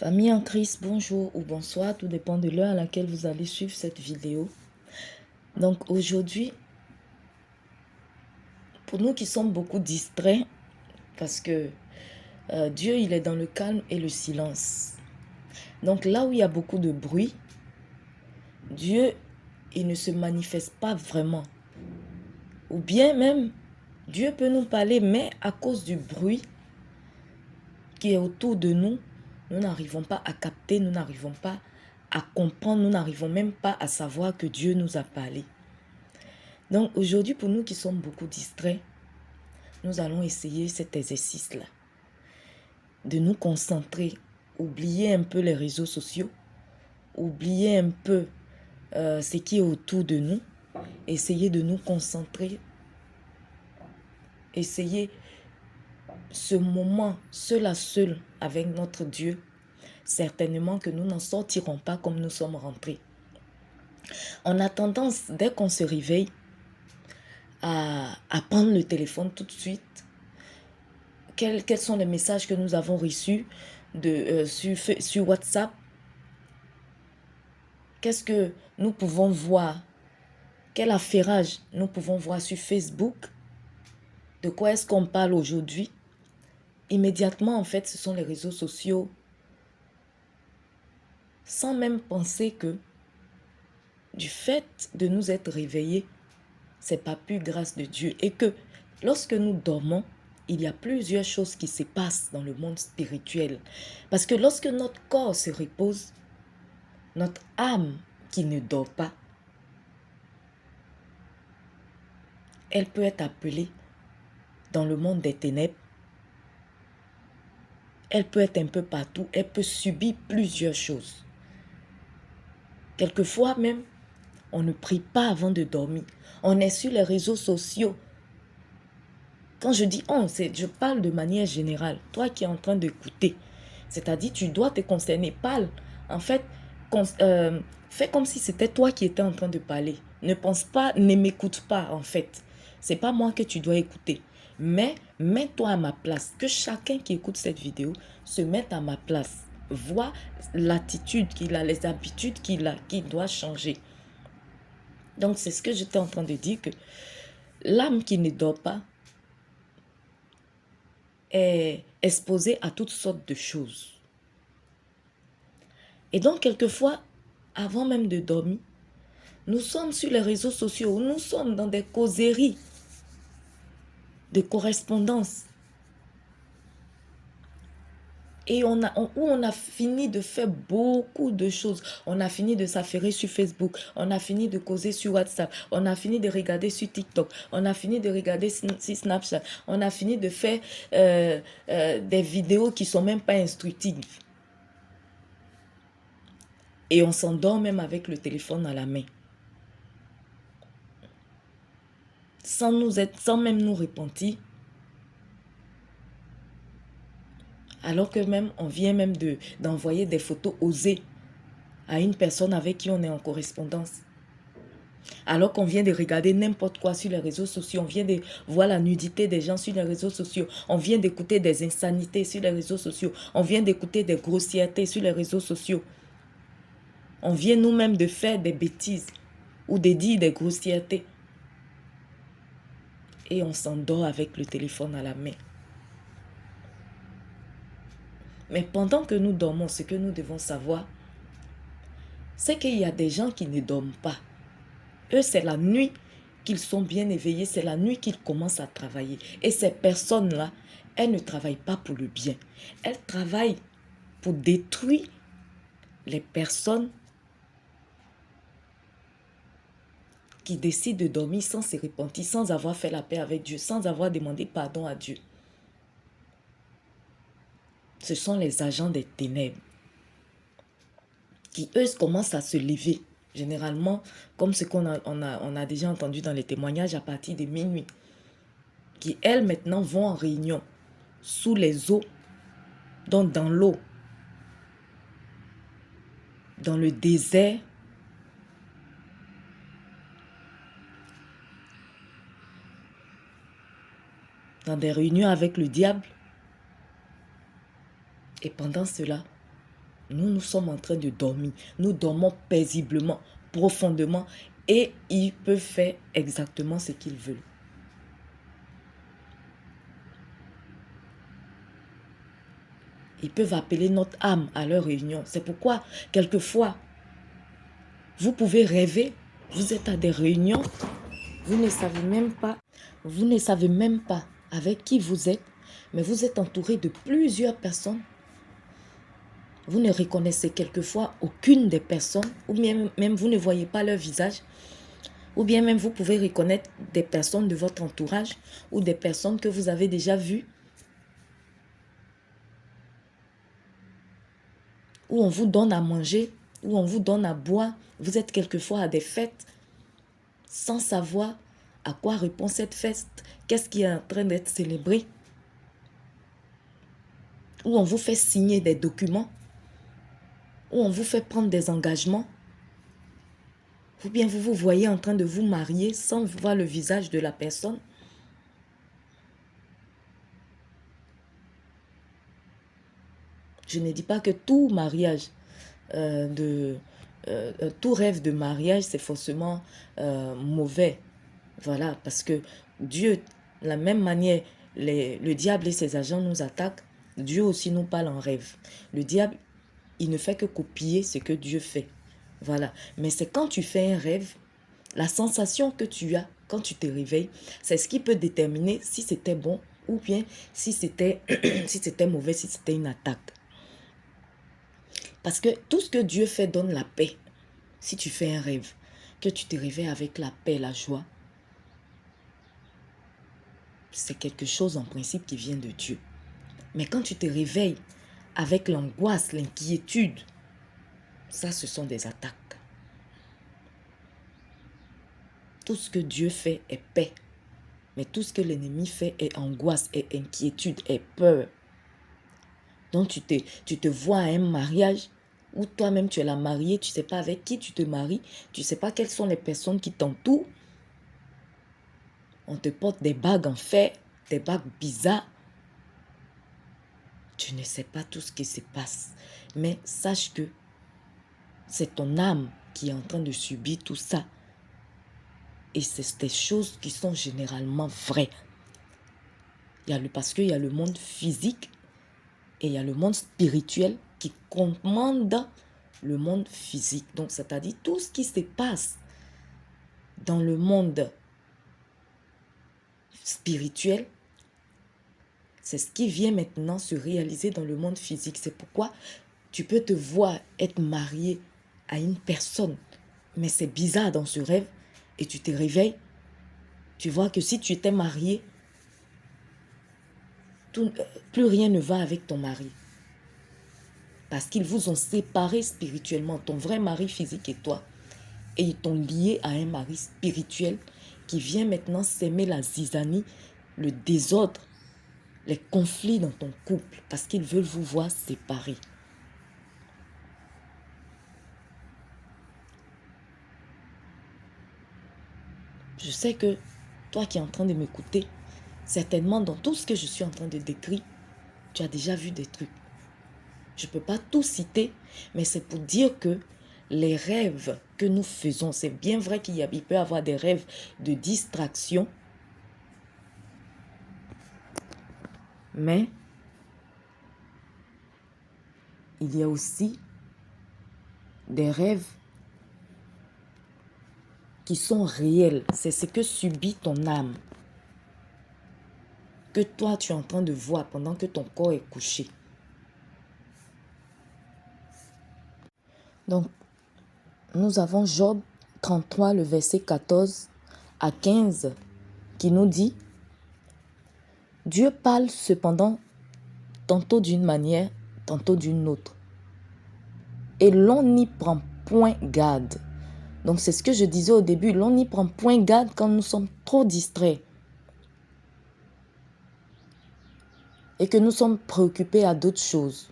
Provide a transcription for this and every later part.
Famille en Christ, bonjour ou bonsoir, tout dépend de l'heure à laquelle vous allez suivre cette vidéo. Donc aujourd'hui, pour nous qui sommes beaucoup distraits, parce que Dieu, il est dans le calme et le silence. Donc là où il y a beaucoup de bruit, Dieu, il ne se manifeste pas vraiment. Ou bien même, Dieu peut nous parler, mais à cause du bruit qui est autour de nous, nous n'arrivons pas à capter, nous n'arrivons pas à comprendre, nous n'arrivons même pas à savoir que Dieu nous a parlé. Donc aujourd'hui, pour nous qui sommes beaucoup distraits, nous allons essayer cet exercice-là. De nous concentrer, oublier un peu les réseaux sociaux, oublier un peu ce qui est autour de nous, essayer de nous concentrer, essayer ce moment seul à seul avec notre Dieu. Certainement que nous n'en sortirons pas comme nous sommes rentrés. On a tendance, dès qu'on se réveille, à prendre le téléphone tout de suite. Quels sont les messages que nous avons reçus sur WhatsApp? Qu'est-ce que nous pouvons voir? Quel affairage nous pouvons voir sur Facebook? De quoi est-ce qu'on parle aujourd'hui? Immédiatement, en fait, ce sont les réseaux sociaux. Sans même penser que du fait de nous être réveillés, c'est pas plus grâce de Dieu. Et que lorsque nous dormons, il y a plusieurs choses qui se passent dans le monde spirituel. Parce que lorsque notre corps se repose, notre âme qui ne dort pas, elle peut être appelée dans le monde des ténèbres. Elle peut être un peu partout. Elle peut subir plusieurs choses. Quelquefois même, on ne prie pas avant de dormir. On est sur les réseaux sociaux. Quand je dis on, je parle de manière générale. Toi qui es en train d'écouter, c'est-à-dire tu dois te concerner. Parle. En fait, fais comme si c'était toi qui étais en train de parler. Ne pense pas, ne m'écoute pas en fait. C'est pas moi que tu dois écouter. Mais mets-toi à ma place. Que chacun qui écoute cette vidéo se mette à ma place. Vois l'attitude qu'il a, les habitudes qu'il a, qu'il doit changer. Donc c'est ce que j'étais en train de dire, que l'âme qui ne dort pas est exposée à toutes sortes de choses. Et donc quelquefois, avant même de dormir, nous sommes sur les réseaux sociaux, nous sommes dans des causeries de correspondance. Et où on a fini de faire beaucoup de choses. On a fini de s'affairer sur Facebook. On a fini de causer sur WhatsApp. On a fini de regarder sur TikTok. On a fini de regarder sur Snapchat. On a fini de faire des vidéos qui ne sont même pas instructives. Et on s'endort même avec le téléphone à la main. Sans même nous repentir. Alors que même, on vient même d'envoyer des photos osées à une personne avec qui on est en correspondance. Alors qu'on vient de regarder n'importe quoi sur les réseaux sociaux, on vient de voir la nudité des gens sur les réseaux sociaux, on vient d'écouter des insanités sur les réseaux sociaux, on vient d'écouter des grossièretés sur les réseaux sociaux. On vient nous-mêmes de faire des bêtises ou de dire des grossièretés. Et on s'endort avec le téléphone à la main. Mais pendant que nous dormons, ce que nous devons savoir, c'est qu'il y a des gens qui ne dorment pas. Eux, c'est la nuit qu'ils sont bien éveillés, c'est la nuit qu'ils commencent à travailler. Et ces personnes-là, elles ne travaillent pas pour le bien. Elles travaillent pour détruire les personnes qui décident de dormir sans se repentir, sans avoir fait la paix avec Dieu, sans avoir demandé pardon à Dieu. Ce sont les agents des ténèbres qui, eux, commencent à se lever. Généralement, comme ce qu'on a déjà entendu dans les témoignages, à partir de minuit. Qui, elles, maintenant, vont en réunion sous les eaux, donc dans l'eau, dans le désert, dans des réunions avec le diable. Et pendant cela, nous sommes en train de dormir. Nous dormons paisiblement, profondément, et ils peuvent faire exactement ce qu'ils veulent. Ils peuvent appeler notre âme à leur réunion. C'est pourquoi, quelquefois, vous pouvez rêver, vous êtes à des réunions, vous ne savez même pas avec qui vous êtes, mais vous êtes entouré de plusieurs personnes. Vous ne reconnaissez quelquefois aucune des personnes, ou bien même vous ne voyez pas leur visage, ou bien même vous pouvez reconnaître des personnes de votre entourage, ou des personnes que vous avez déjà vues, où on vous donne à manger, où on vous donne à boire. Vous êtes quelquefois à des fêtes sans savoir à quoi répond cette fête, qu'est-ce qui est en train d'être célébré, où on vous fait signer des documents, où on vous fait prendre des engagements, ou bien vous vous voyez en train de vous marier sans voir le visage de la personne. Je ne dis pas que tout mariage, tout rêve de mariage, c'est forcément mauvais. Voilà, parce que Dieu, de la même manière, le diable et ses agents nous attaquent, Dieu aussi nous parle en rêve. Le diable, il ne fait que copier ce que Dieu fait. Voilà. Mais c'est quand tu fais un rêve, la sensation que tu as quand tu te réveilles, c'est ce qui peut déterminer si c'était bon ou bien si c'était si c'était mauvais, si c'était une attaque. Parce que tout ce que Dieu fait donne la paix. Si tu fais un rêve, que tu te réveilles avec la paix, la joie, c'est quelque chose en principe qui vient de Dieu. Mais quand tu te réveilles avec l'angoisse, l'inquiétude, ça, ce sont des attaques. Tout ce que Dieu fait est paix. Mais tout ce que l'ennemi fait est angoisse, est inquiétude, est peur. Donc tu te vois à un mariage où toi-même tu es la mariée, tu ne sais pas avec qui tu te maries, tu ne sais pas quelles sont les personnes qui t'entourent. On te porte des bagues en fer, des bagues bizarres. Tu ne sais pas tout ce qui se passe. Mais sache que c'est ton âme qui est en train de subir tout ça. Et c'est des choses qui sont généralement vraies. Parce qu'il y a le monde physique et il y a le monde spirituel qui commande le monde physique. Donc, c'est-à-dire tout ce qui se passe dans le monde spirituel, c'est ce qui vient maintenant se réaliser dans le monde physique. C'est pourquoi tu peux te voir être marié à une personne, mais c'est bizarre dans ce rêve, et tu te réveilles, tu vois que si tu étais marié, plus rien ne va avec ton mari. Parce qu'ils vous ont séparé spirituellement, ton vrai mari physique et toi. Et ils t'ont lié à un mari spirituel qui vient maintenant s'aimer la zizanie, le désordre, les conflits dans ton couple, parce qu'ils veulent vous voir séparés. Je sais que toi qui es en train de m'écouter, certainement dans tout ce que je suis en train de décrire, tu as déjà vu des trucs. Je ne peux pas tout citer, mais c'est pour dire que les rêves que nous faisons, c'est bien vrai qu'il peut y avoir des rêves de distraction, mais il y a aussi des rêves qui sont réels. C'est ce que subit ton âme, que toi tu es en train de voir pendant que ton corps est couché. Donc, nous avons Job 33, le verset 14 à 15, qui nous dit: Dieu parle cependant tantôt d'une manière, tantôt d'une autre, et l'on n'y prend point garde. Donc c'est ce que je disais au début, l'on n'y prend point garde quand nous sommes trop distraits et que nous sommes préoccupés à d'autres choses.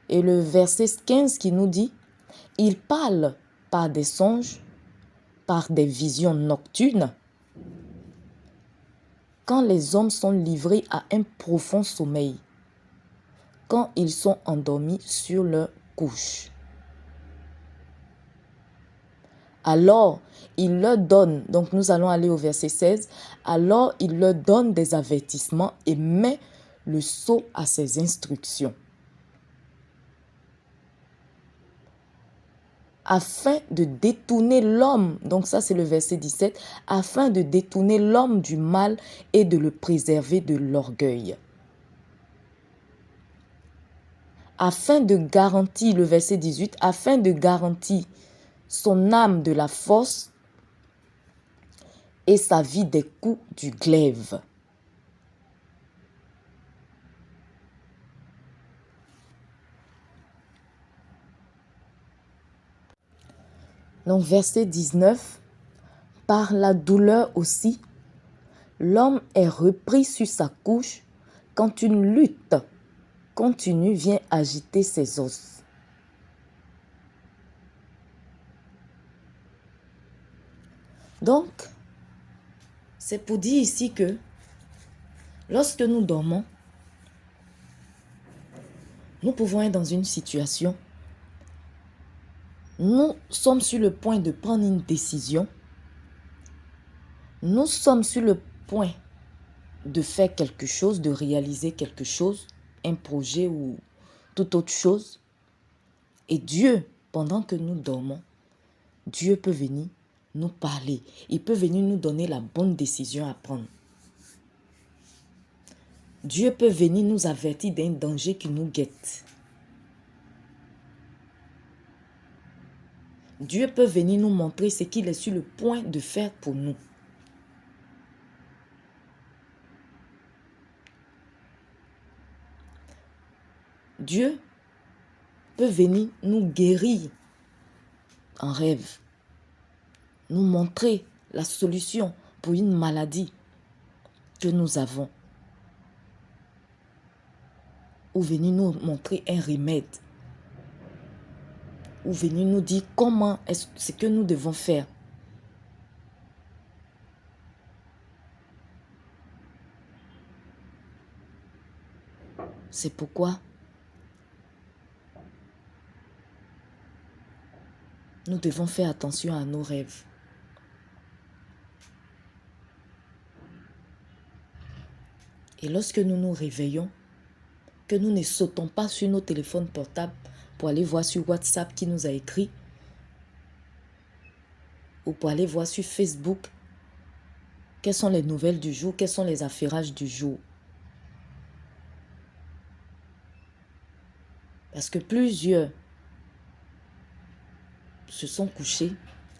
Et le verset 15 qui nous dit: il parle par des songes, par des visions nocturnes, quand les hommes sont livrés à un profond sommeil. quand ils sont endormis sur leur couche. Alors, il leur donne, donc nous allons aller au verset 16, alors il leur donne des avertissements et met le sceau à ses instructions. Afin de détourner l'homme, donc ça c'est le verset 17, afin de détourner l'homme du mal et de le préserver de l'orgueil. Afin de garantir, le verset 18, afin de garantir son âme de la force et sa vie des coups du glaive. Donc verset 19, par la douleur aussi, l'homme est repris sur sa couche quand une lutte continue vient agiter ses os. Donc, c'est pour dire ici que lorsque nous dormons, nous pouvons être dans une situation, nous sommes sur le point de prendre une décision, nous sommes sur le point de faire quelque chose, de réaliser quelque chose, un projet ou toute autre chose. Et Dieu, pendant que nous dormons, Dieu peut venir nous parler. Il peut venir nous donner la bonne décision à prendre. Dieu peut venir nous avertir d'un danger qui nous guette. Dieu peut venir nous montrer ce qu'il est sur le point de faire pour nous. Dieu peut venir nous guérir en rêve, nous montrer la solution pour une maladie que nous avons, ou venir nous montrer un remède, ou venir nous dire comment est ce que nous devons faire. C'est pourquoi nous devons faire attention à nos rêves. Et lorsque nous nous réveillons, que nous ne sautons pas sur nos téléphones portables pour aller voir sur WhatsApp qui nous a écrit, ou pour aller voir sur Facebook quelles sont les nouvelles du jour, quels sont les affairages du jour. Parce que plusieurs se sont couchés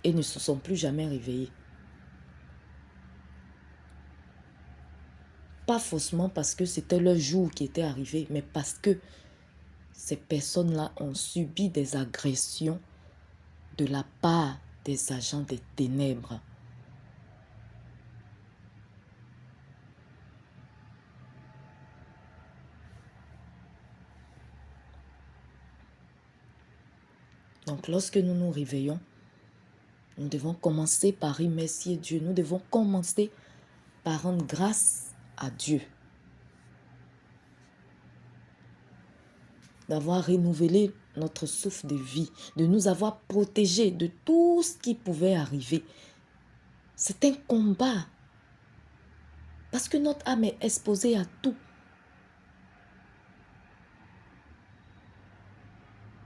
et ne se sont plus jamais réveillés. Pas forcément parce que c'était leur jour qui était arrivé, mais parce que ces personnes-là ont subi des agressions de la part des agents des ténèbres. Donc lorsque nous nous réveillons, nous devons commencer par remercier Dieu. Nous devons commencer par rendre grâce à Dieu d'avoir renouvelé notre souffle de vie, de nous avoir protégés de tout ce qui pouvait arriver. C'est un combat parce que notre âme est exposée à tout.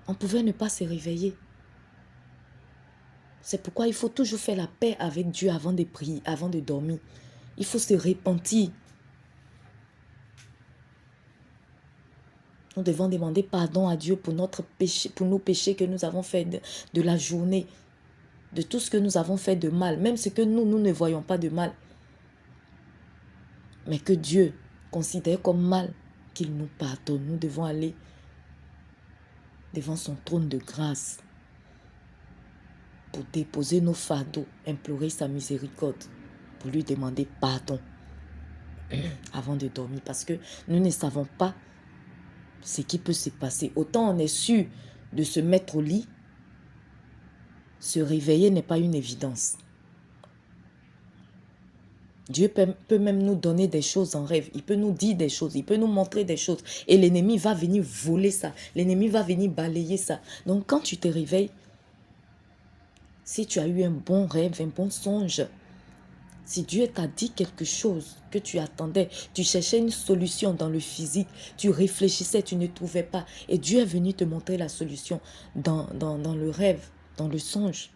On pouvait ne pas se réveiller. C'est pourquoi il faut toujours faire la paix avec Dieu avant de prier, avant de dormir. Il faut se repentir. Nous devons demander pardon à Dieu pour notre péché, pour nos péchés que nous avons fait de la journée, de tout ce que nous avons fait de mal, même ce que nous ne voyons pas de mal. Mais que Dieu considère comme mal, qu'il nous pardonne. Nous devons aller devant son trône de grâce pour déposer nos fardeaux, implorer sa miséricorde, pour lui demander pardon avant de dormir. Parce que nous ne savons pas ce qui peut se passer. Autant on est sûr de se mettre au lit, se réveiller n'est pas une évidence. Dieu peut même nous donner des choses en rêve. Il peut nous dire des choses. Il peut nous montrer des choses. Et l'ennemi va venir voler ça. L'ennemi va venir balayer ça. Donc quand tu te réveilles, si tu as eu un bon rêve, un bon songe, si Dieu t'a dit quelque chose que tu attendais, tu cherchais une solution dans le physique, tu réfléchissais, tu ne trouvais pas. Et Dieu est venu te montrer la solution dans le rêve, dans le songe.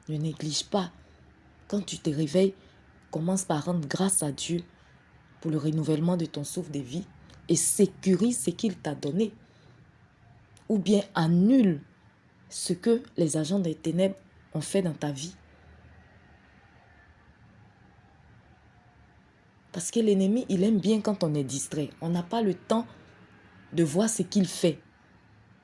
Ne néglige pas. Quand tu te réveilles, commence par rendre grâce à Dieu pour le renouvellement de ton souffle de vie et sécurise ce qu'il t'a donné. Ou bien annule ce que les agents des ténèbres ont fait dans ta vie. Parce que l'ennemi, il aime bien quand on est distrait. On n'a pas le temps de voir ce qu'il fait.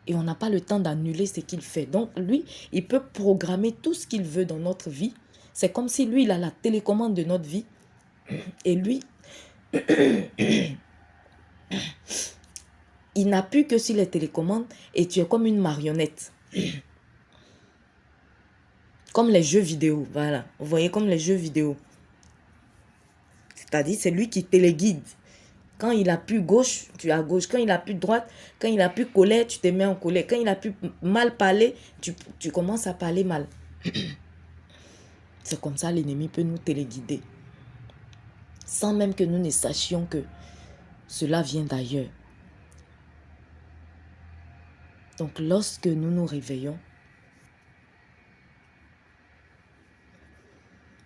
Et on n'a pas le temps d'annuler ce qu'il fait. Donc lui, il peut programmer tout ce qu'il veut dans notre vie. C'est comme si lui, il a la télécommande de notre vie. Et lui, il n'appuie que sur les télécommandes et tu es comme une marionnette. Comme les jeux vidéo, voilà. Vous voyez, comme les jeux vidéo. C'est-à-dire, c'est lui qui téléguide. Quand il appuie gauche, tu es à gauche. Quand il appuie droite, quand il appuie colère, tu te mets en colère. Quand il appuie mal parler, tu commences à parler mal. C'est comme ça l'ennemi peut nous téléguider. Sans même que nous ne sachions que cela vient d'ailleurs. Donc lorsque nous nous réveillons,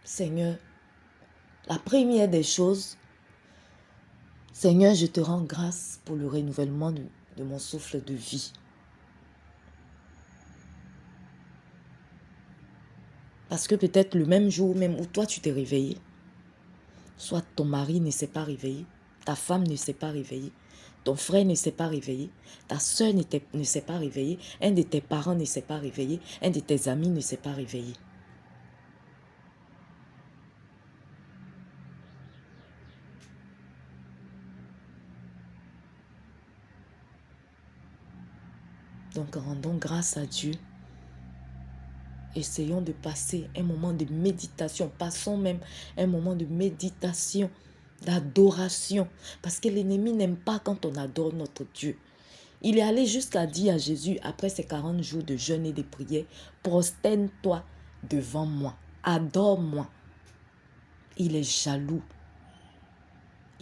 Seigneur, la première des choses, Seigneur, je te rends grâce pour le renouvellement de mon souffle de vie. Parce que peut-être le même jour même où toi tu t'es réveillé, soit ton mari ne s'est pas réveillé, ta femme ne s'est pas réveillée, ton frère ne s'est pas réveillé, ta soeur ne s'est pas réveillée, un de tes parents ne s'est pas réveillé, un de tes amis ne s'est pas réveillé. Donc rendons grâce à Dieu. Essayons de passer un moment de méditation. Passons même un moment de méditation, d'adoration. Parce que l'ennemi n'aime pas quand on adore notre Dieu. Il est allé jusqu'à dire à Jésus, après ses 40 jours de jeûne et de prière, prosterne-toi devant moi, adore-moi. Il est jaloux.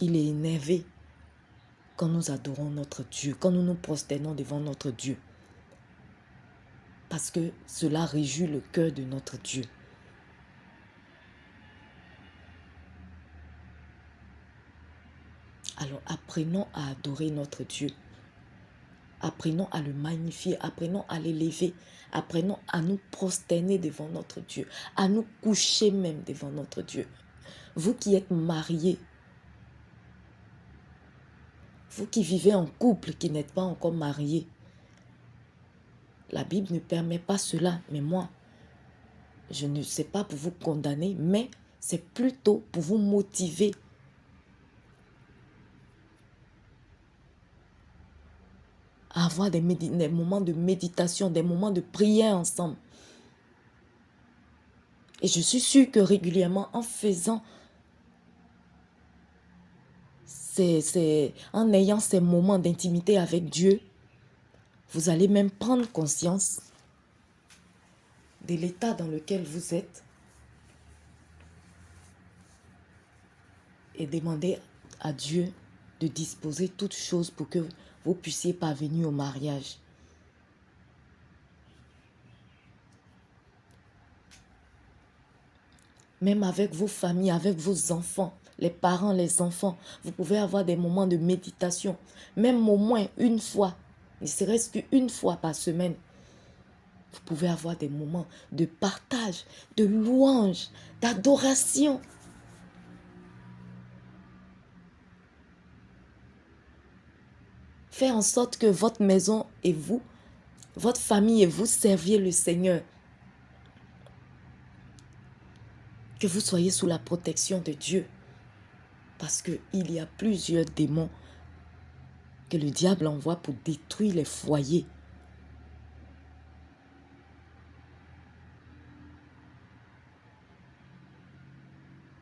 Il est énervé quand nous adorons notre Dieu, quand nous nous prosternons devant notre Dieu. Parce que cela réjouit le cœur de notre Dieu. Alors apprenons à adorer notre Dieu. Apprenons à le magnifier, apprenons à l'élever, apprenons à nous prosterner devant notre Dieu, à nous coucher même devant notre Dieu. Vous qui êtes mariés, vous qui vivez en couple, qui n'êtes pas encore mariés, la Bible ne permet pas cela, mais moi, je ne sais pas pour vous condamner, mais c'est plutôt pour vous motiver à avoir des moments de méditation, des moments de prière ensemble. Et je suis sûre que régulièrement, en faisant, en ayant ces moments d'intimité avec Dieu, vous allez même prendre conscience de l'état dans lequel vous êtes et demander à Dieu de disposer toutes choses pour que vous puissiez parvenir au mariage. Même avec vos familles, avec vos enfants, les parents, les enfants, vous pouvez avoir des moments de méditation. Même au moins une fois, ne serait-ce qu'une fois par semaine. Vous pouvez avoir des moments de partage, de louange, d'adoration. Faites en sorte que votre maison et vous, votre famille et vous serviez le Seigneur. Que vous soyez sous la protection de Dieu. Parce qu'il y a plusieurs démons que le diable envoie pour détruire les foyers.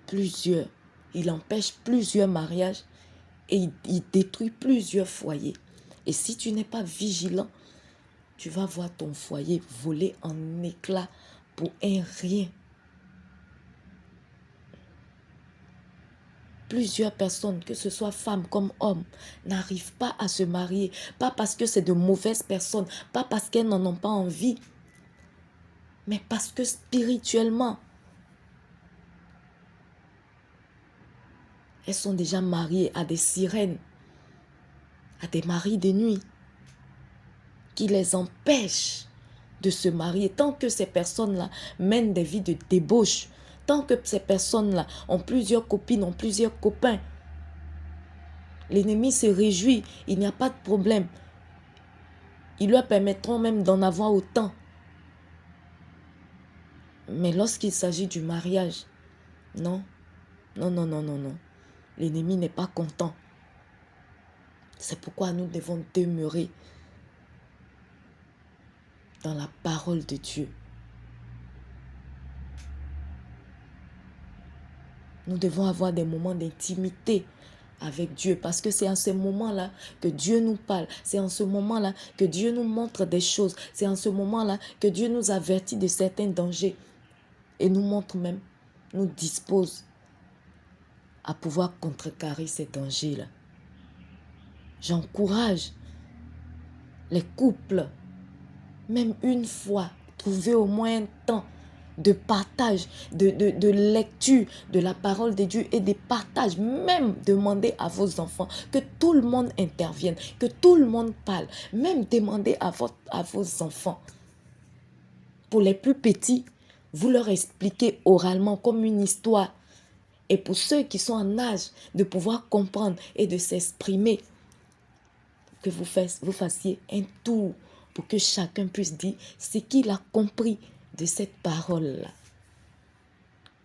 Plusieurs. il empêche plusieurs mariages et il détruit plusieurs foyers. Et si tu n'es pas vigilant, tu vas voir ton foyer voler en éclats pour un rien. Plusieurs personnes, que ce soit femmes comme hommes, n'arrivent pas à se marier. Pas parce que c'est de mauvaises personnes, pas parce qu'elles n'en ont pas envie, mais parce que spirituellement, elles sont déjà mariées à des sirènes, à des maris de nuit, qui les empêchent de se marier. Tant que ces personnes-là mènent des vies de débauche, tant que ces personnes-là ont plusieurs copines, ont plusieurs copains, l'ennemi se réjouit, il n'y a pas de problème. Ils leur permettront même d'en avoir autant. Mais lorsqu'il s'agit du mariage, non, non, non, non, non, non. L'ennemi n'est pas content. C'est pourquoi nous devons demeurer dans la parole de Dieu. Nous devons avoir des moments d'intimité avec Dieu parce que c'est en ce moment-là que Dieu nous parle. C'est en ce moment-là que Dieu nous montre des choses. C'est en ce moment-là que Dieu nous avertit de certains dangers et nous montre même, nous dispose à pouvoir contrecarrer ces dangers-là. J'encourage les couples, même une fois, trouver au moins un temps de partage, de lecture de la parole de Dieu et de partage. Même demander à vos enfants que tout le monde intervienne, que tout le monde parle. Même demander à vos enfants. Pour les plus petits, vous leur expliquez oralement comme une histoire. Et pour ceux qui sont en âge de pouvoir comprendre et de s'exprimer, que vous fassiez un tour pour que chacun puisse dire ce qu'il a compris de cette parole-là.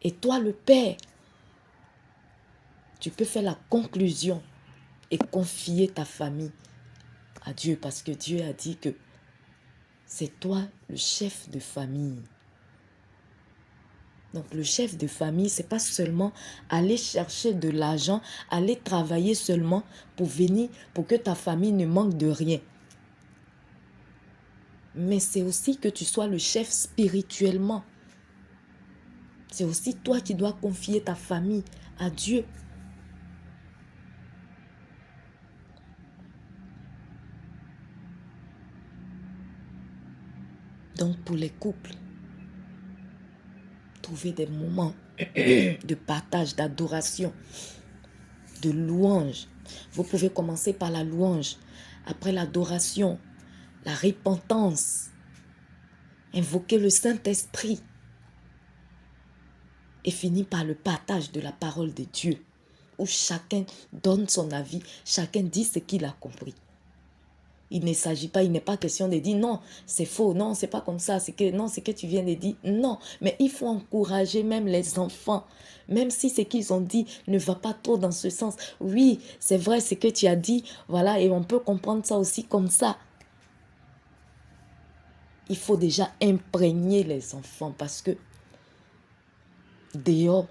Et toi, le Père, tu peux faire la conclusion et confier ta famille à Dieu parce que Dieu a dit que c'est toi le chef de famille. Donc le chef de famille, ce n'est pas seulement aller chercher de l'argent, aller travailler seulement pour venir, pour que ta famille ne manque de rien. Mais c'est aussi que tu sois le chef spirituellement. C'est aussi toi qui dois confier ta famille à Dieu. Donc pour les couples, trouvez des moments de partage, d'adoration, de louange. Vous pouvez commencer par la louange, après l'adoration, la repentance, invoquer le Saint-Esprit et finir par le partage de la parole de Dieu, où chacun donne son avis, chacun dit ce qu'il a compris. Il ne s'agit pas, il n'est pas question de dire non, c'est faux, non, c'est pas comme ça, c'est que tu viens de dire non. Mais il faut encourager même les enfants, même si ce qu'ils ont dit ne va pas trop dans ce sens. Oui, c'est vrai ce que tu as dit, voilà, et on peut comprendre ça aussi comme ça. Il faut déjà imprégner les enfants parce que dehors,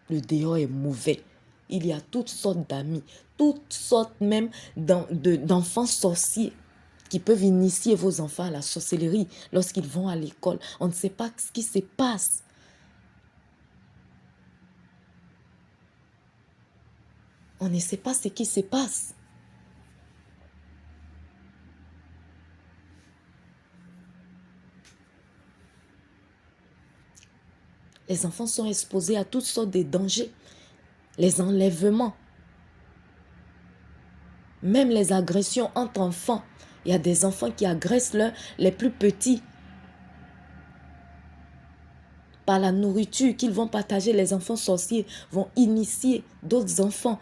le dehors est mauvais. Il y a toutes sortes d'amis, toutes sortes même d'enfants sorciers qui peuvent initier vos enfants à la sorcellerie lorsqu'ils vont à l'école. On ne sait pas ce qui se passe. On ne sait pas ce qui se passe. Les enfants sont exposés à toutes sortes de dangers. Les enlèvements. Même les agressions entre enfants. Il y a des enfants qui agressent les plus petits. Par la nourriture qu'ils vont partager, les enfants sorciers vont initier d'autres enfants.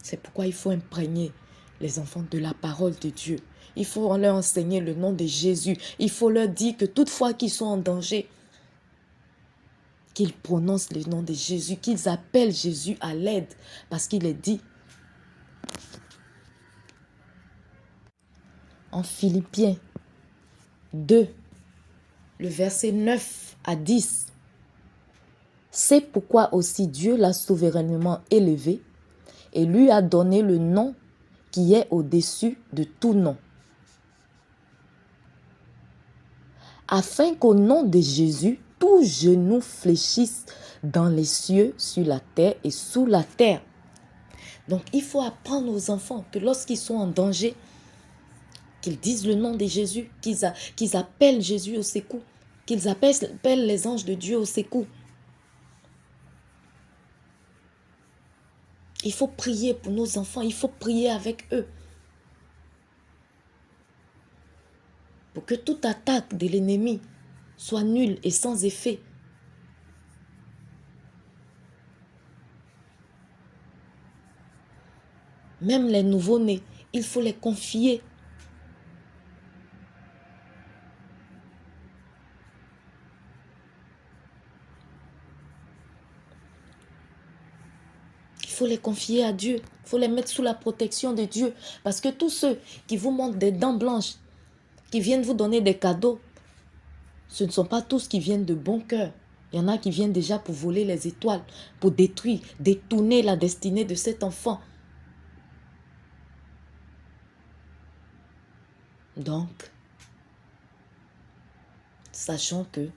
C'est pourquoi il faut imprégner les enfants de la parole de Dieu. Il faut leur enseigner le nom de Jésus. Il faut leur dire que toutefois qu'ils sont en danger, qu'ils prononcent le nom de Jésus, qu'ils appellent Jésus à l'aide. Parce qu'il est dit en Philippiens 2, le verset 9 à 10. C'est pourquoi aussi Dieu l'a souverainement élevé et lui a donné le nom qui est au-dessus de tout nom. Afin qu'au nom de Jésus, tout genou fléchisse dans les cieux, sur la terre et sous la terre. Donc, il faut apprendre aux enfants que lorsqu'ils sont en danger, qu'ils disent le nom de Jésus, qu'ils appellent Jésus au secours, qu'ils appellent les anges de Dieu au secours. Il faut prier pour nos enfants, il faut prier avec eux. Pour que toute attaque de l'ennemi soit nulle et sans effet. Même les nouveau-nés, il faut les confier. Il faut les confier à Dieu. Il faut les mettre sous la protection de Dieu. Parce que tous ceux qui vous montrent des dents blanches, qui viennent vous donner des cadeaux, ce ne sont pas tous qui viennent de bon cœur. Il y en a qui viennent déjà pour voler les étoiles, pour détruire, détourner la destinée de cet enfant. Donc, sachons que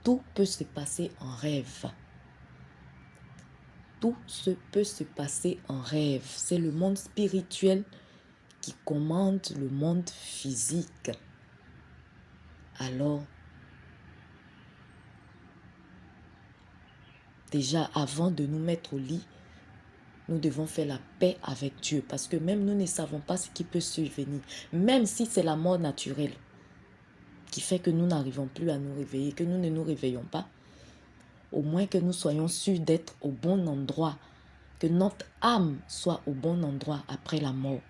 tout peut se passer en rêve. Tout peut se passer en rêve. C'est le monde spirituel qui commande le monde physique. Alors, déjà avant de nous mettre au lit, nous devons faire la paix avec Dieu. Parce que même nous ne savons pas ce qui peut survenir. Même si c'est la mort naturelle qui fait que nous n'arrivons plus à nous réveiller, que nous ne nous réveillons pas. Au moins que nous soyons sûrs d'être au bon endroit. Que notre âme soit au bon endroit après la mort.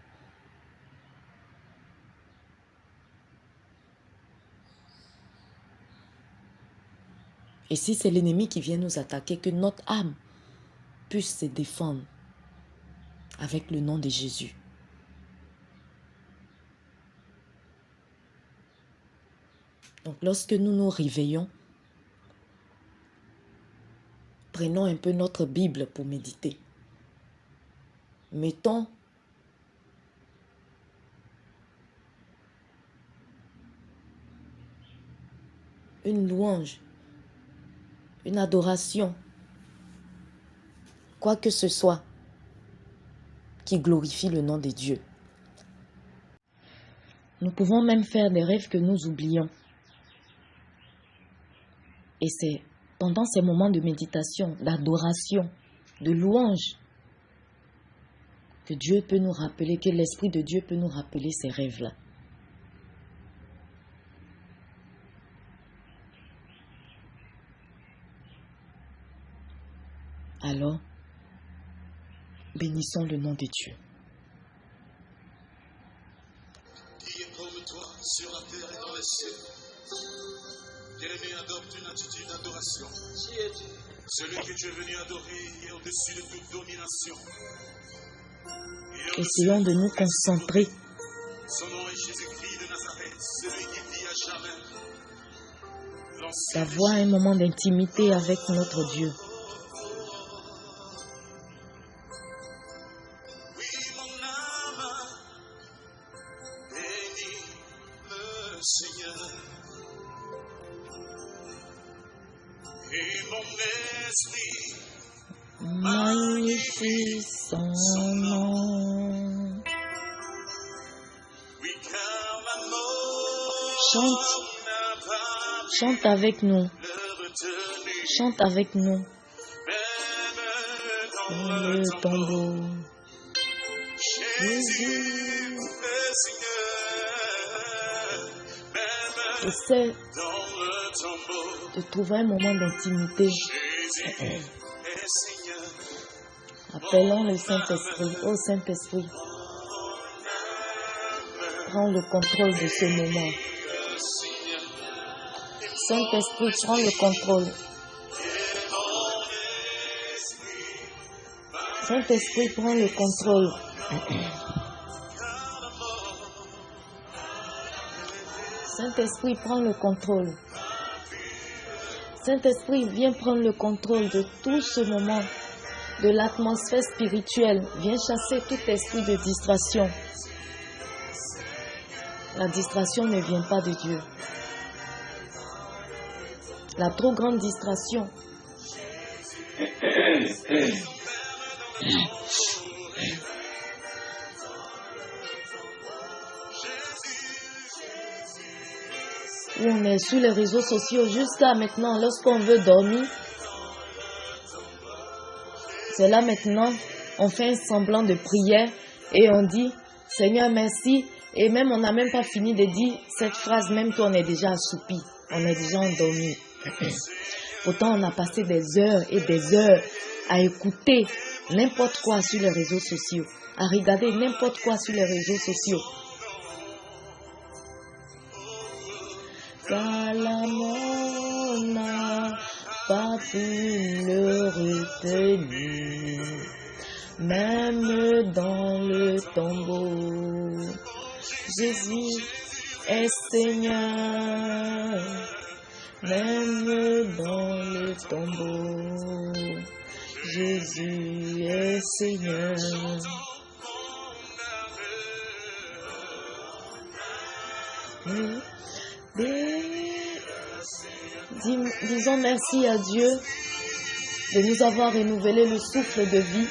Et si c'est l'ennemi qui vient nous attaquer, que notre âme puisse se défendre avec le nom de Jésus. Donc lorsque nous nous réveillons, prenons un peu notre Bible pour méditer. Mettons une louange, une adoration, quoi que ce soit qui glorifie le nom de Dieu. Nous pouvons même faire des rêves que nous oublions. Et c'est pendant ces moments de méditation, d'adoration, de louange, que Dieu peut nous rappeler, que l'Esprit de Dieu peut nous rappeler ces rêves-là. Alors, bénissons le nom de Dieu. Qui est comme toi sur la terre et dans les cieux? Bien-aimé, adopte une attitude d'adoration. Celui que tu es venu adorer est au-dessus de toute domination. Essayons de nous concentrer. Son nom est Jésus-Christ de Nazareth, celui qui vit à jamais. D'avoir un moment d'intimité avec notre Dieu. Oui, mon âme bénit le Seigneur. Et mon esprit magnifie son nom. oui, car l'amour Chante avec nous. le retenu, Chante avec nous. même Dans dans le le tombeau. Jésus est Seigneur, même Essaie dans le tombeau. de trouver un moment d'intimité. Jésus est Seigneur. Appelons le Saint-Esprit. Oh Saint-Esprit, prends le contrôle de ce moment. Saint-Esprit, prends le contrôle. Saint-Esprit, prends le contrôle. Saint-Esprit, prends le contrôle. Saint-Esprit, viens prendre le contrôle de tout ce moment, de l'atmosphère spirituelle. Viens chasser tout esprit de distraction. La distraction ne vient pas de Dieu. La trop grande distraction. Où on est sur les réseaux sociaux jusqu'à maintenant, lorsqu'on veut dormir, c'est là maintenant, on fait un semblant de prière et on dit « Seigneur, merci ». Et même, on n'a même pas fini de dire cette phrase, même qu'on est déjà assoupi, on est déjà endormi. Pourtant, on a passé des heures et des heures à écouter n'importe quoi sur les réseaux sociaux, à regarder n'importe quoi sur les réseaux sociaux. Car l'amour n'a pas pu le retenir, même dans le tombeau. Jésus est Seigneur, même dans le tombeau. Jésus est Seigneur. Disons merci à Dieu de nous avoir renouvelé le souffle de vie,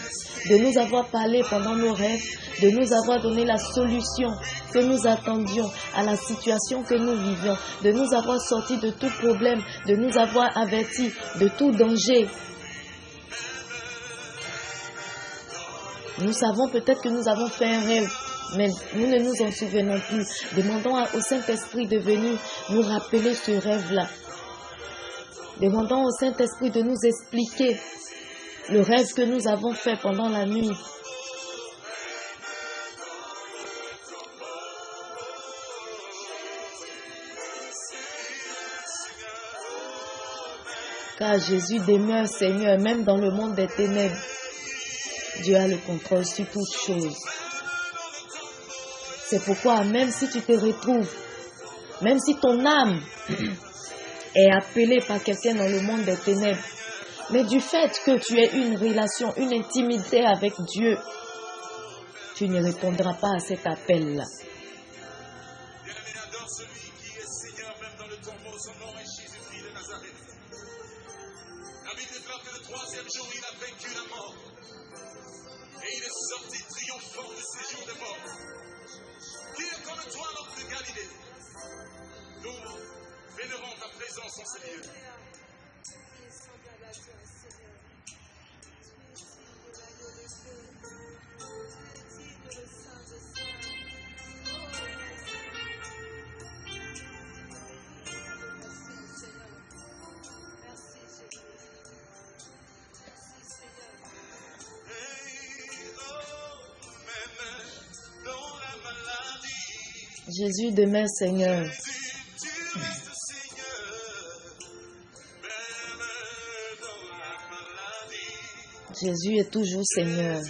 de nous avoir parlé pendant nos rêves, de nous avoir donné la solution que nous attendions à la situation que nous vivions, de nous avoir sortis de tout problème, de nous avoir avertis de tout danger. Nous savons peut-être que nous avons fait un rêve, mais nous ne nous en souvenons plus. Demandons au Saint-Esprit de venir nous rappeler ce rêve-là. Demandons au Saint-Esprit de nous expliquer le rêve que nous avons fait pendant la nuit. Car Jésus demeure Seigneur, même dans le monde des ténèbres. Dieu a le contrôle sur toutes choses. C'est pourquoi même si tu te retrouves, même si ton âme est appelée par quelqu'un dans le monde des ténèbres, mais du fait que tu aies une relation, une intimité avec Dieu, tu ne répondras pas à cet appel-là. La Bible déclare que le troisième jour, il a vaincu la mort. Et il est sorti triomphant de ces jours de mort. Qui est comme toi, l'homme de Galilée? Nous vénérons ta présence en ce lieu. Jésus demeure Seigneur. Jésus est toujours Seigneur.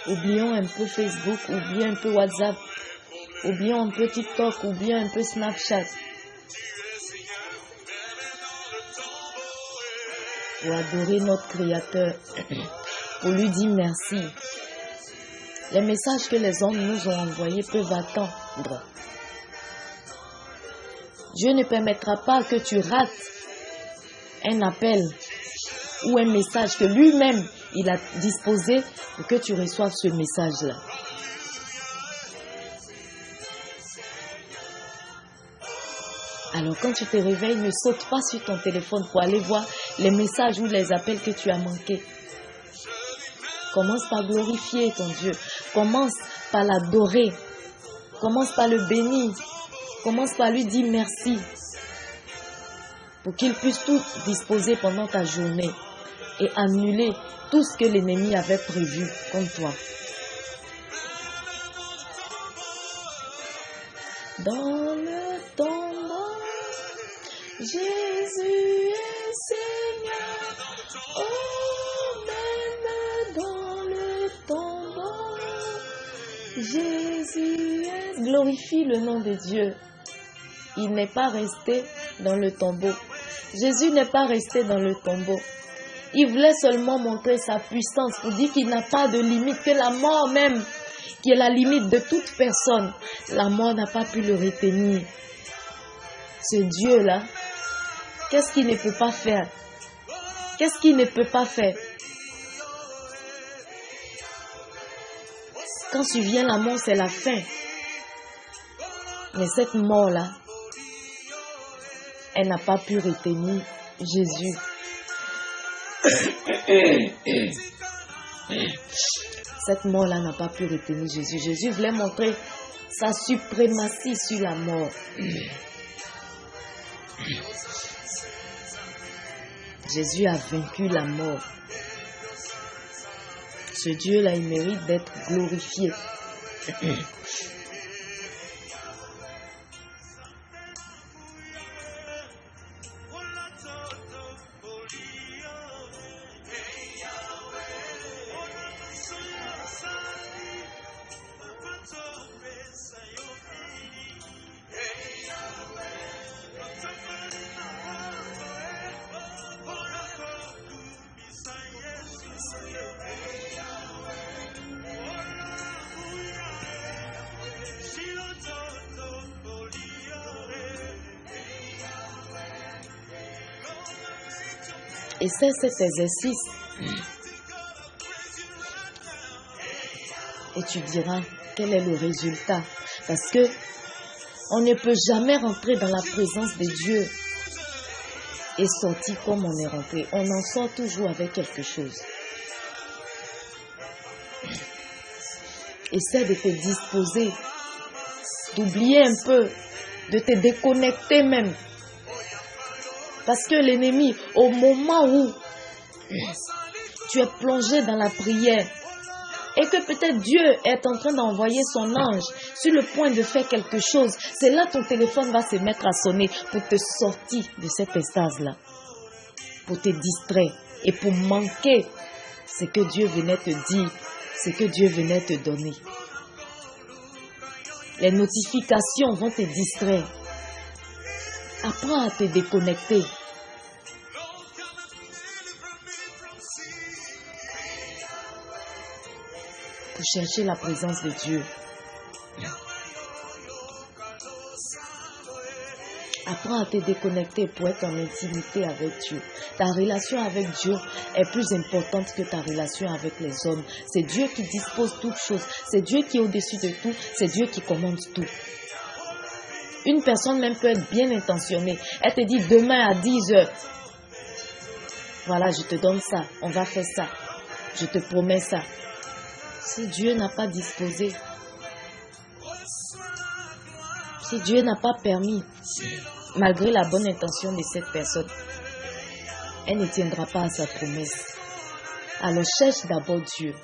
Oublions un peu Facebook, oublions un peu WhatsApp, oublions un peu TikTok, oublions un peu Snapchat. Pour adorer notre Créateur, pour lui dire merci. Les messages que les hommes nous ont envoyés peuvent attendre. Dieu ne permettra pas que tu rates un appel ou un message que lui-même il a disposé pour que tu reçoives ce message-là. Alors quand tu te réveilles, ne saute pas sur ton téléphone pour aller voir les messages ou les appels que tu as manqués. Commence par glorifier ton Dieu. Commence par l'adorer. Commence par le bénir. Commence par lui dire merci. pour qu'il puisse tout disposer pendant ta journée et annuler tout ce que l'ennemi avait prévu contre toi. Dans le tombeau, Jésus est Seigneur. Oh, même dans le tombeau, Jésus est... Glorifie le nom de Dieu. Il n'est pas resté dans le tombeau. Jésus n'est pas resté dans le tombeau. Il voulait seulement montrer sa puissance pour dire qu'il n'a pas de limite, que la mort même, qui est la limite de toute personne, la mort n'a pas pu le retenir. Ce Dieu-là, qu'est-ce qu'il ne peut pas faire? Qu'est-ce qu'il ne peut pas faire? Quand survient la mort, c'est la fin. Mais cette mort-là, elle n'a pas pu retenir Jésus. Cette mort-là n'a pas pu retenir Jésus. Jésus voulait montrer sa suprématie sur la mort. Jésus a vaincu la mort. Ce Dieu-là, il mérite d'être glorifié. Et c'est cet exercice. Et tu diras quel est le résultat. Parce que on ne peut jamais rentrer dans la présence de Dieu et sortir comme on est rentré. On en sort toujours avec quelque chose. Essaie de te disposer, d'oublier un peu, de te déconnecter même. Parce que l'ennemi, au moment où tu es plongé dans la prière et que peut-être Dieu est en train d'envoyer son ange sur le point de faire quelque chose, c'est là que ton téléphone va se mettre à sonner pour te sortir de cette extase-là, pour te distraire et pour manquer ce que Dieu venait te dire, ce que Dieu venait te donner. Les notifications vont te distraire. Apprends à te déconnecter. Pour chercher la présence de Dieu. Apprends à te déconnecter pour être en intimité avec Dieu. Ta relation avec Dieu est plus importante que ta relation avec les hommes. C'est Dieu qui dispose toutes choses. C'est Dieu qui est au-dessus de tout. C'est Dieu qui commande tout. Une personne même peut être bien intentionnée. Elle te dit demain à 10h. Voilà, je te donne ça. On va faire ça. Je te promets ça. Si Dieu n'a pas disposé, si Dieu n'a pas permis, malgré la bonne intention de cette personne, elle ne tiendra pas à sa promesse. Alors cherche d'abord Dieu.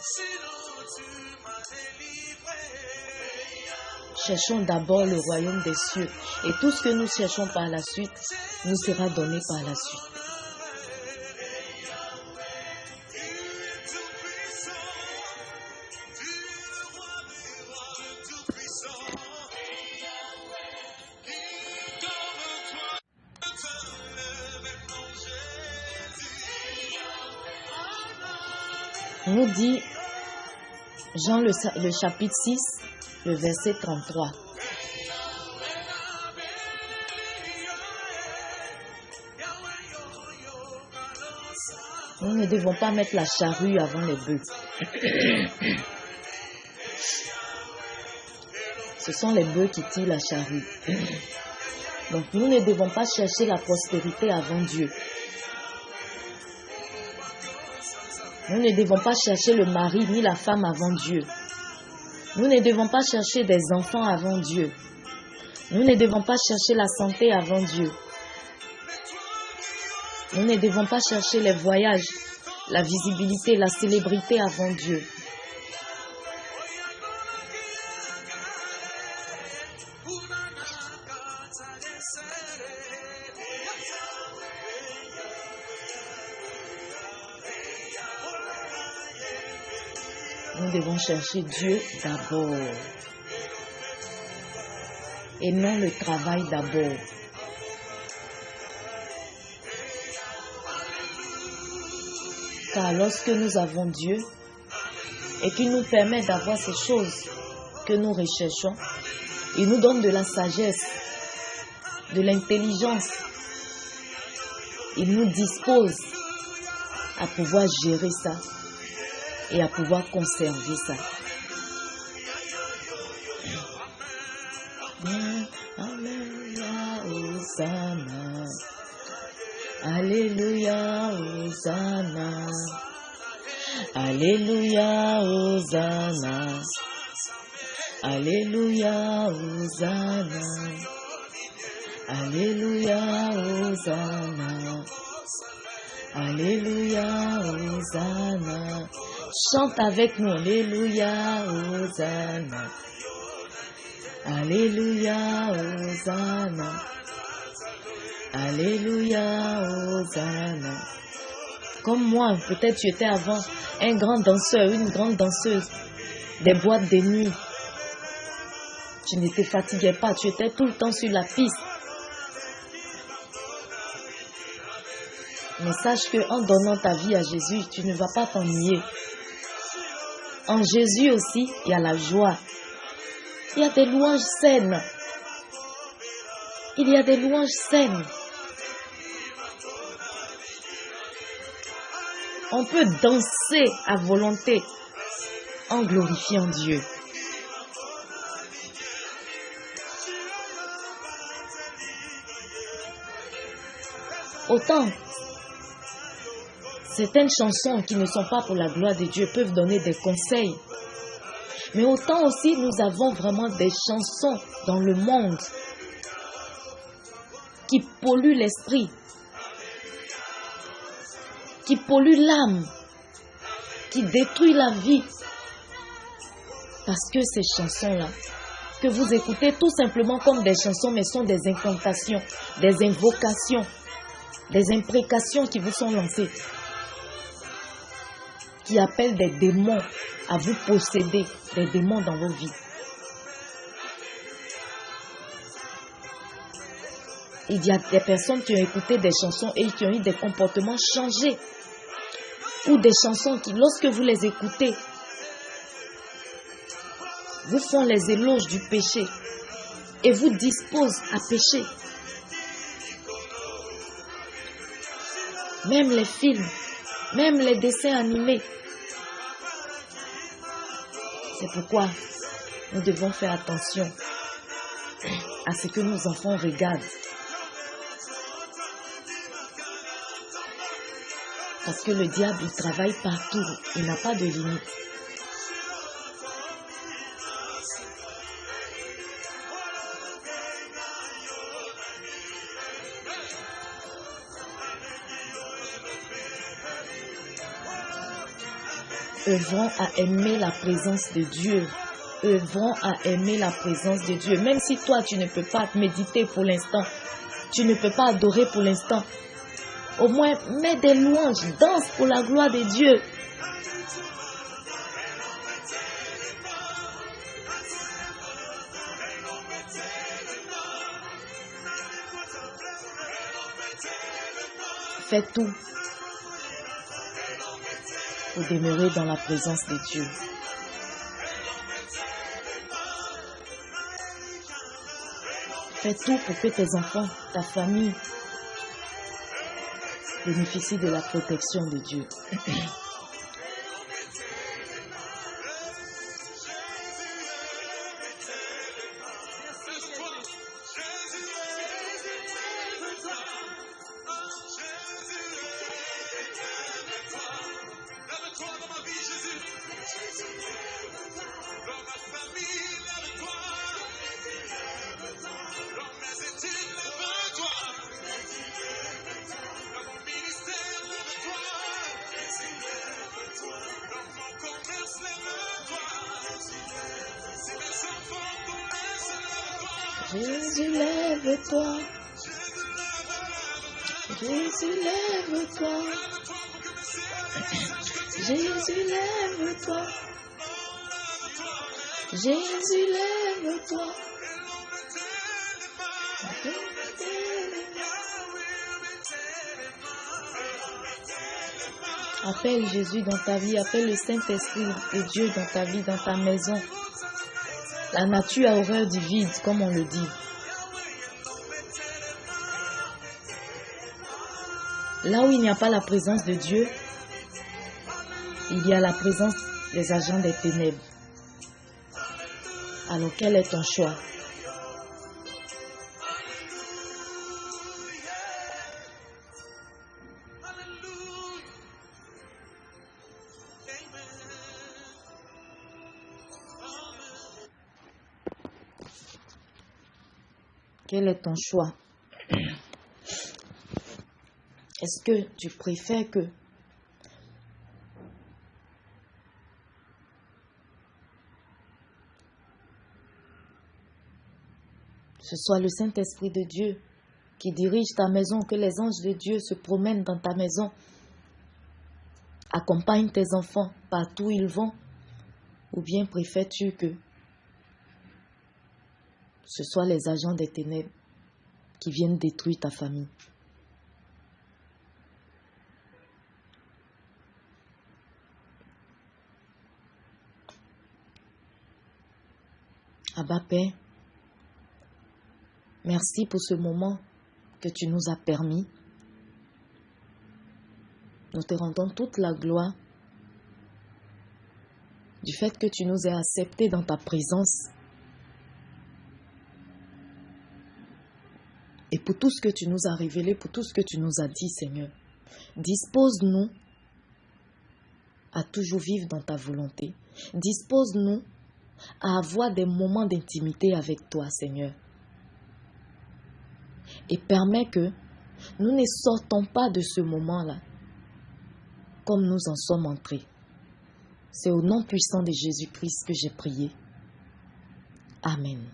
Cherchons d'abord le royaume des cieux. Et tout ce que nous cherchons par la suite nous sera donné par la suite. Nous dit Jean le chapitre 6, le verset 33. Nous ne devons pas mettre la charrue avant les bœufs. Ce sont les bœufs qui tirent la charrue. Donc nous ne devons pas chercher la prospérité avant Dieu. Nous ne devons pas chercher le mari ni la femme avant Dieu. Nous ne devons pas chercher des enfants avant Dieu. Nous ne devons pas chercher la santé avant Dieu. Nous ne devons pas chercher les voyages, la visibilité, la célébrité avant Dieu. Nous devons chercher Dieu d'abord et non le travail d'abord. Car lorsque nous avons Dieu et qu'il nous permet d'avoir ces choses que nous recherchons, il nous donne de la sagesse, de l'intelligence. Il nous dispose à pouvoir gérer ça et à pouvoir conserver ça. Alléluia, Hosanna. Alléluia, Hosanna. Alléluia, Hosanna. Alléluia, Hosanna. Alléluia, Hosanna. Alléluia, Hosanna. Chante avec nous. Alléluia, Hosanna. Alléluia, Hosanna. Alléluia, Hosanna. Comme moi, peut-être tu étais avant un grand danseur, une grande danseuse des boîtes de nuit. Tu ne te fatiguais pas, tu étais tout le temps sur la piste. Mais sache qu'en donnant ta vie à Jésus, tu ne vas pas t'ennuyer. En Jésus aussi, il y a la joie. Il y a des louanges saines. Il y a des louanges saines. On peut danser à volonté en glorifiant Dieu. Autant certaines chansons qui ne sont pas pour la gloire de Dieu peuvent donner des conseils. Mais autant aussi nous avons vraiment des chansons dans le monde qui polluent l'esprit, qui polluent l'âme, qui détruisent la vie. Parce que ces chansons-là, que vous écoutez tout simplement comme des chansons, mais sont des incantations, des invocations, des imprécations qui vous sont lancées, qui appellent des démons à vous posséder, des démons dans vos vies. Il y a des personnes qui ont écouté des chansons et qui ont eu des comportements changés. Ou des chansons qui, lorsque vous les écoutez, vous font les éloges du péché et vous disposent à pécher. Même les films, même les dessins animés. C'est pourquoi nous devons faire attention à ce que nos enfants regardent. Parce que le diable, il travaille partout. Il n'a pas de limite. Œuvrons à aimer la présence de Dieu. Œuvrons à aimer la présence de Dieu. Même si toi, tu ne peux pas méditer pour l'instant. Tu ne peux pas adorer pour l'instant. Au moins, mets des louanges, danse pour la gloire de Dieu. Fais tout pour demeurer dans la présence de Dieu. Fais tout pour que tes enfants, ta famille, bénéficient de la protection de Dieu. Jésus, lève-toi. Jésus, lève-toi. Jésus, lève-toi. Jésus, lève-toi. Appelle Jésus dans ta vie, appelle le Saint-Esprit de Dieu dans ta vie, dans ta maison. La nature a horreur du vide, comme on le dit. Là où il n'y a pas la présence de Dieu, il y a la présence des agents des ténèbres. Alors quel est ton choix? Quel est ton choix? Est-ce que tu préfères que ce soit le Saint-Esprit de Dieu qui dirige ta maison, que les anges de Dieu se promènent dans ta maison, accompagnent tes enfants partout où ils vont, ou bien préfères-tu que ce soit les agents des ténèbres qui viennent détruire ta famille? Abba Père, merci pour ce moment que tu nous as permis. Nous te rendons toute la gloire du fait que tu nous aies acceptés dans ta présence et pour tout ce que tu nous as révélé, pour tout ce que tu nous as dit, Seigneur. Dispose-nous à toujours vivre dans ta volonté. Dispose-nous à avoir des moments d'intimité avec toi, Seigneur. Et permets que nous ne sortons pas de ce moment-là comme nous en sommes entrés. C'est au nom puissant de Jésus-Christ que j'ai prié. Amen.